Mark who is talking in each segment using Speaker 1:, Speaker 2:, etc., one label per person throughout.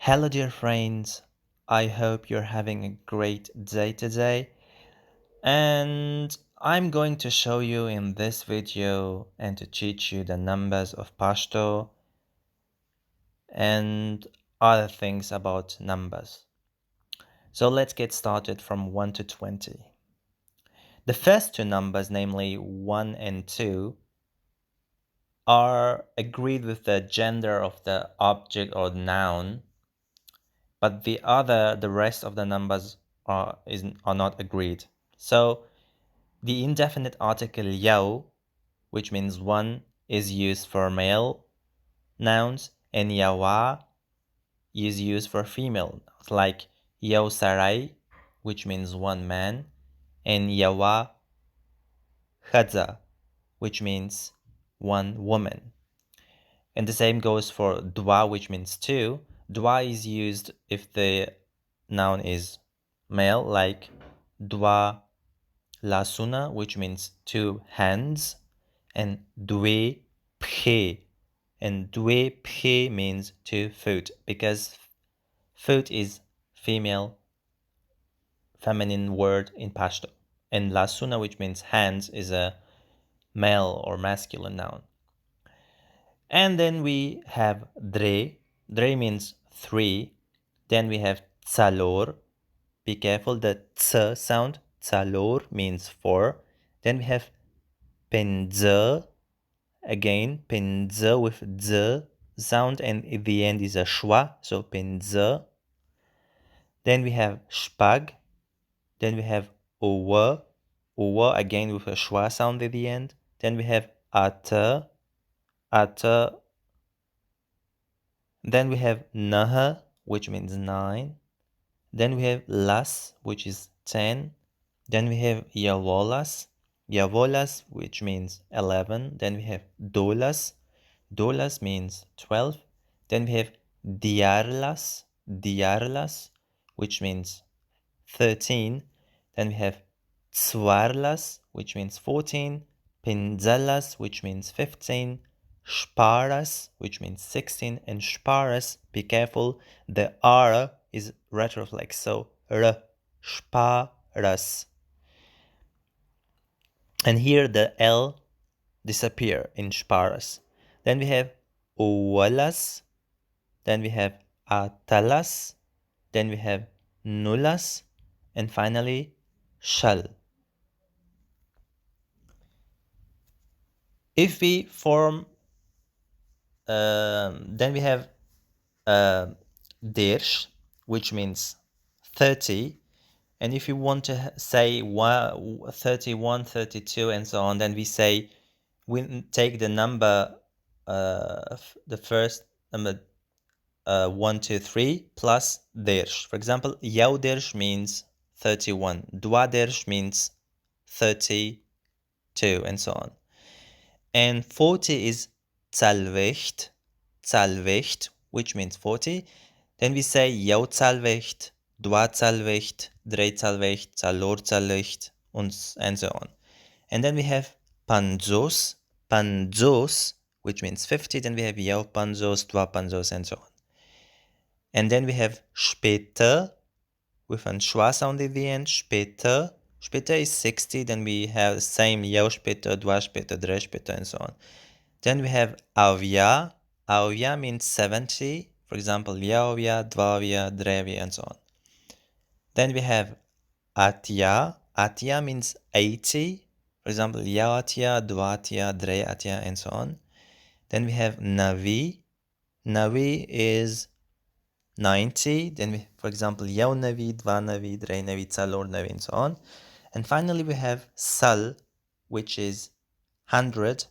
Speaker 1: Hello, dear friends. I hope you're having a great day today. And I'm going to show you in this video and to teach you the numbers of Pashto and other things about numbers. So let's get started from 1 to 20. The first two numbers, namely 1 and 2, are agreed with the gender of the object or noun, but the rest of the numbers are not agreed. So the indefinite article yao, which means one, is used for male nouns, and yawa is used for female nouns, like yao sarai, which means one man, and yawa khadza, which means one woman. And the same goes for dwa, which means two. Dwa is used if the noun is male, like dwa lasuna, which means two hands, and dwe phe. And dwe phe means two foot, because foot is feminine word in Pashto. And lasuna, which means hands, is a male or masculine noun. And then we have dre. Dre means three. Then we have tsalor. Be careful, the ts sound. Tsalor means four. Then we have pendze. Again, pendze with z sound, and at the end is a schwa, so pendze. Then we have spag. Then we have owe. Owe again with a schwa sound at the end. Then we have ate. Ate. Then we have naha, which means 9. Then we have las, which is 10. Then we have yavolas, yavolas, which means 11. Then we have dolas, dolas means 12. Then we have diarlas, diarlas, which means 13. Then we have tswarlas, which means 14. Pinzalas, which means 15. Sparas, which means 16. And sparas, be careful, the R is retroflex, so R, sparas. And here the L disappear in sparas. Then we have owalas. Then we have atalas. Then we have nulas. And finally, shall. If we form, then we have dirsh, which means 30. And if you want to say 31, 32, and so on, then we say, we take the number, the first number, 1, 2, 3, plus dirsh. For example, yau dirsh means 31. Dwa dirsh means 32, and so on. And 40 is Zahlwicht, Zahlwicht, which means 40. Then we say Jau Zahlwicht, Dwa Zahlwicht, Drei Zahlwicht, Zalor Zahlwicht, and so on. And then we have Panzos, Panzos, which means 50. Then we have Jau Panzos, Dwa Panzos, and so on. And then we have Später, with a schwa sound at the end, Später. Später is 60. Then we have the same Jau Später, Dwa Später, Drei Später, and so on. Then we have avya. Avya means 70. For example, yaovya, dvavya, drevya, and so on. Then we have atya. Atya means 80. For example, yavatya, dvatya, dreyatya, and so on. Then we have navi. Navi is 90. Then we, for example, yav navi, dva navi, drei navi, tsalor navi, and so on. And finally, we have sal, which is 100.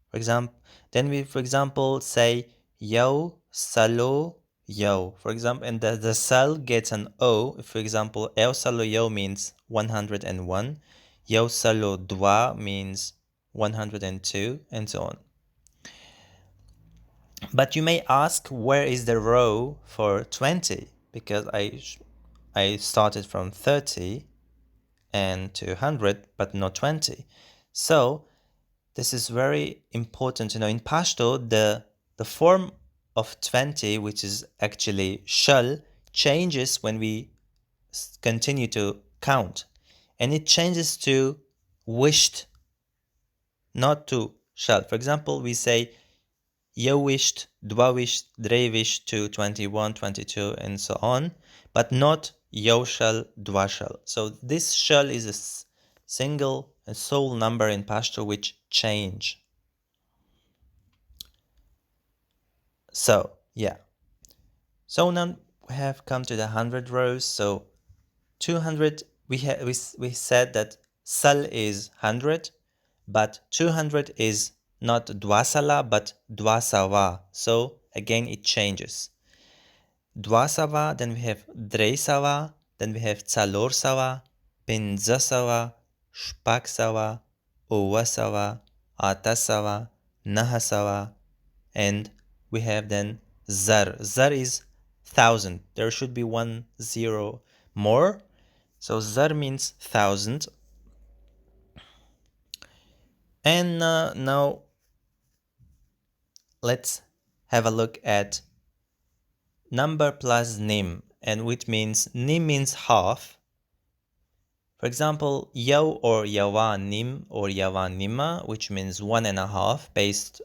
Speaker 1: For example, then we, for example, say yo, salo, yo. For example, and the sal gets an O. For example, el salo yo means 101. Yo salo dwa means 102, and so on. But you may ask, where is the row for 20? Because I started from 30 and to 100, but not 20. So this is very important to know. In Pashto, the form of 20, which is actually shall, changes when we continue to count. And it changes to wished, not to shall. For example, we say je wished, dva wished, dre wished to 21, 22, and so on, but not yo shall, dva shall. So this shall is a single and sole number in Pashto which change. So yeah. So now we have come to the 100 rows. So 200, we said that sal is 100, but 200 is not dwasala but dwasawa. So again it changes. Dwasawa, then we have dreisawa, then we have calorsawa, pinzasawa, shpaksawa, owasawa, atasawa, nahasawa, and we have then zar. Zar is 1,000. There should be 1 0 more. So zar means 1,000. And now let's have a look at number plus nim, and which means nim means half. For example, yaw or yawa nim or yawa nima, which means 1.5, based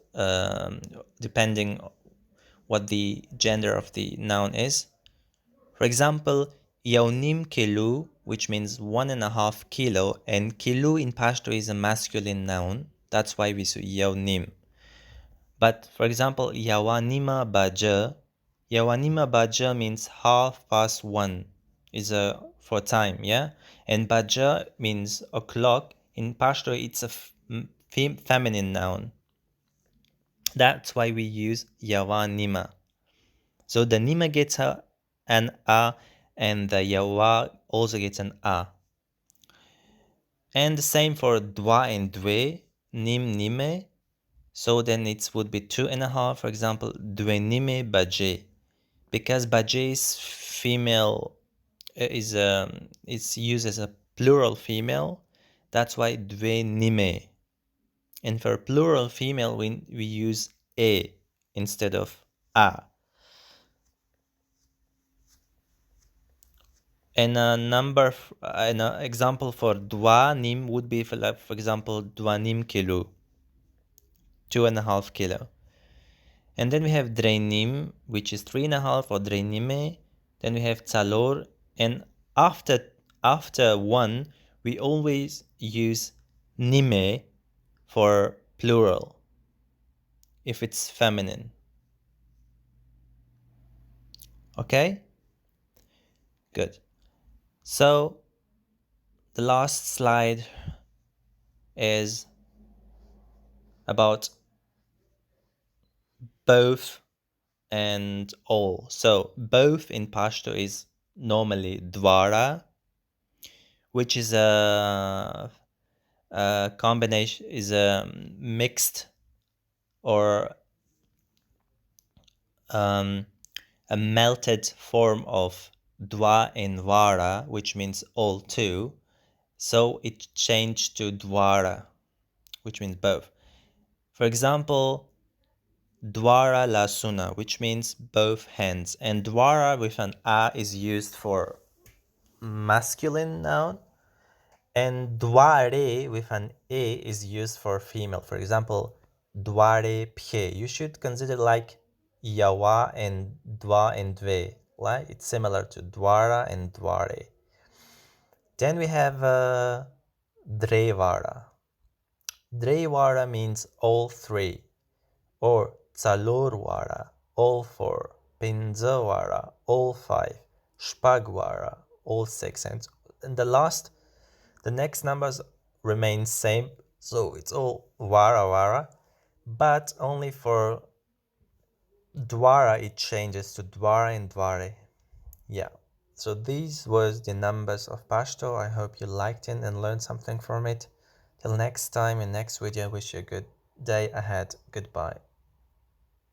Speaker 1: depending what the gender of the noun is. For example, yaunim kilo, which means 1.5 kilo, and kilo in Pashto is a masculine noun. That's why we say yaunim. But for example, yawanima baja means 1:30 is a for time, yeah? And baja means o'clock. In Pashto, it's a feminine noun. That's why we use yawanima. So the nima gets an a, and the yawa also gets an a. And the same for dwa and dwe, nim nime. So then it would be 2.5. For example, dwe nime baje, because baje is female, is it's used as a plural female. That's why dwe nime. And for plural female, we use a instead of a. And an example for dwa nim would be for example dwa nim kilo, 2.5 kilo. And then we have dreinim, which is 3.5, or dreinime. Then we have calor, and after 1 we always use nime for plural if it's feminine. Okay, good. So the last slide is about both and all. So both in Pashto is normally dwara, which is a combination, is a mixed or a melted form of dwa and vara, which means all two. So it changed to dwara, which means both. For example, dwara lasuna, which means both hands, and dwara with an a is used for masculine noun, and dware with an a is used for female. For example, dware pye. You should consider like yawa and dwa and dve, right? It's similar to dwara and dware. Then we have drevara. Drevara means all three, or tsalorwara, all four, pinzawara, all five, shpagwara, all six, and the next numbers remain same, so it's all wara, but only for dwara it changes to dwara and dware. Yeah, so these was the numbers of Pashto. I hope you liked it and learned something from it. Till next time in next video, I wish you a good day ahead. Goodbye.